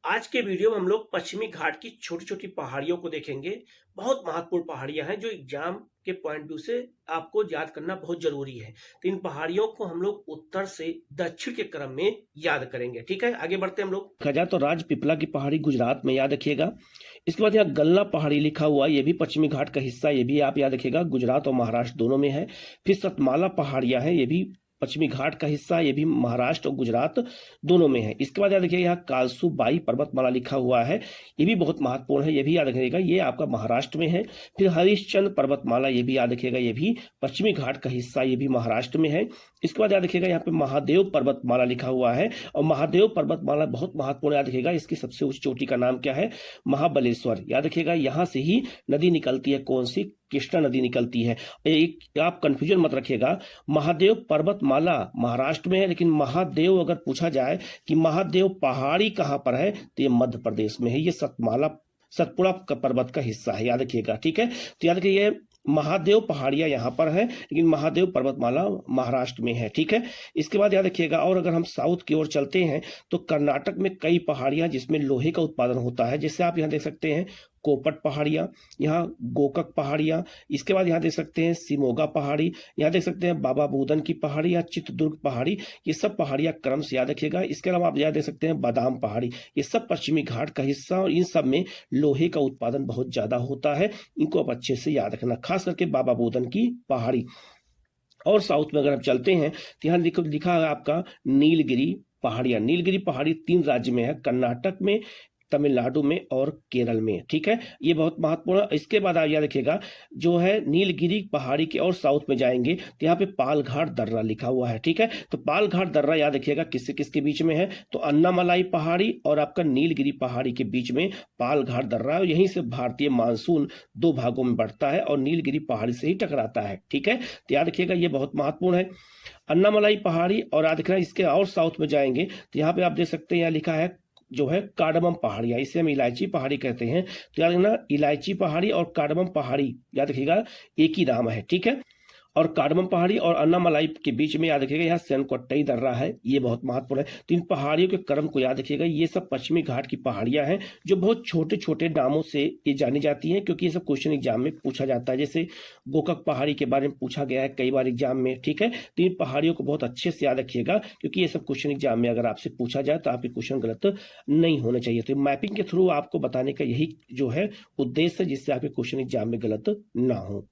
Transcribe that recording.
आज के वीडियो में हम लोग पश्चिमी घाट की छोटी-छोटी पहाड़ियों को देखेंगे। बहुत महत्वपूर्ण पहाड़ियाँ हैं जो एग्ज़ाम के पॉइंट व्यू से आपको याद करना बहुत ज़रूरी है। तो इन पहाड़ियों को हम लोग उत्तर से दक्षिण के क्रम में याद करेंगे। ठीक है? आगे बढ़ते हैं हम लोग। देखा जाए तो राजपीपला की पहाड़ी गुजरात में याद रखिएगा। इसके बाद यहाँ गल्ला पहाड़ी लिखा हुआ है, ये भी पश्चिमी घाट का हिस्सा, ये भी आप याद रखिएगा, गुजरात और महाराष्ट्र दोनों में है। फिर सतमाला पहाड़ियाँ हैं, ये भी पश्चिमी घाट का हिस्सा, ये भी महाराष्ट्र और गुजरात दोनों में है। इसके बाद याद रखिएगा यहाँ कालसू बाई पर्वतमाला लिखा हुआ है, ये भी बहुत महत्वपूर्ण है, ये भी याद रखिएगा, ये आपका महाराष्ट्र में है। फिर हरिश्चंद्र पर्वतमाला, ये भी याद रखिएगा, ये भी पश्चिमी घाट का हिस्सा, ये भी महाराष्ट्र में है। इसके बाद याद रखिएगा यहाँ पे महादेव पर्वतमाला लिखा हुआ है, और महादेव पर्वतमाला बहुत महत्वपूर्ण, याद रखिएगा इसकी सबसे ऊंची चोटी का नाम क्या है, महाबलेश्वर। याद रखिएगा यहाँ से ही नदी निकलती है, कौन सी, कृष्णा नदी निकलती है। एक आप कंफ्यूजन मत रखिएगा, महादेव पर्वतमाला महाराष्ट्र में है, लेकिन महादेव अगर पूछा जाए कि महादेव पहाड़ी कहाँ पर है, तो ये मध्य प्रदेश में है, ये सतपुड़ा पर्वत का हिस्सा है, याद रखिएगा। ठीक है, तो याद रखिए महादेव पहाड़ियां यहाँ पर है, लेकिन महादेव पर्वतमाला महाराष्ट्र में है। ठीक है, इसके बाद याद रखिएगा, और अगर हम साउथ की ओर चलते हैं तो कर्नाटक में कई पहाड़ियां जिसमें लोहे का उत्पादन होता है, जैसे आप यहाँ देख सकते हैं कोपट पहाड़ियाँ, यहाँ गोकक पहाड़ियाँ, इसके बाद यहाँ देख सकते हैं सिमोगा पहाड़ी, यहाँ देख सकते हैं बाबा बूदन की पहाड़ी या चित्रदुर्ग पहाड़ी, ये सब पहाड़ियाँ क्रम से याद रखिएगा। इसके अलावा आप यहाँ देख सकते हैं बादाम पहाड़ी, ये सब पश्चिमी घाट का हिस्सा, और इन सब में लोहे का उत्पादन बहुत ज्यादा होता है, इनको आप अच्छे से याद रखना, खास करके बाबा बूदन की पहाड़ी। और साउथ में अगर हम चलते हैं तो यहाँ लिखा है आपका नीलगिरी पहाड़ियाँ। नीलगिरी पहाड़ी 3 राज्य में है, कर्नाटक में, तमिलनाडु में और केरल में। ठीक है, ये बहुत महत्वपूर्ण है। इसके बाद आप याद रखिएगा, जो है नीलगिरी पहाड़ी के और साउथ में जाएंगे तो यहाँ पे पालघाट दर्रा लिखा हुआ है। ठीक है, तो पालघाट दर्रा याद रखिएगा किससे किसके बीच में है, तो अन्नामलाई पहाड़ी और आपका नीलगिरी पहाड़ी के बीच में पालघाट दर्रा, और यहीं से भारतीय मानसून 2 भागों में बढ़ता है और नीलगिरी पहाड़ी से ही टकराता है। ठीक है, तो याद रखिएगा ये बहुत महत्वपूर्ण है, अन्नामलाई पहाड़ी। और याद रखना इसके और साउथ में जाएंगे तो यहाँ पे आप देख सकते हैं, यहाँ लिखा है जो है कार्डमम पहाड़ियाँ, इसे हम इलायची पहाड़ी कहते हैं। तो याद रखना इलायची पहाड़ी और कार्डमम पहाड़ी, याद रखिएगा एक ही नाम है। ठीक है, और कार्डमम पहाड़ी और अन्नामलाई के बीच में याद रखिएगा यहाँ सेनकोट्टई दर्रा है, ये बहुत महत्वपूर्ण है। तो इन पहाड़ियों के क्रम को याद रखिएगा, ये सब पश्चिमी घाट की पहाड़ियां हैं जो बहुत छोटे छोटे नामों से ये जानी जाती हैं, क्योंकि ये सब क्वेश्चन एग्जाम में पूछा जाता है। जैसे गोकक पहाड़ी के बारे में पूछा गया है कई बार एग्जाम में। ठीक है, तो इन पहाड़ियों को बहुत अच्छे से याद रखिएगा, क्योंकि ये सब क्वेश्चन एग्जाम में अगर आपसे पूछा जाए तो आपके क्वेश्चन गलत नहीं होने चाहिए। तो मैपिंग के थ्रू आपको बताने का यही जो है उद्देश्य है, जिससे आपके क्वेश्चन एग्जाम में गलत ना हो।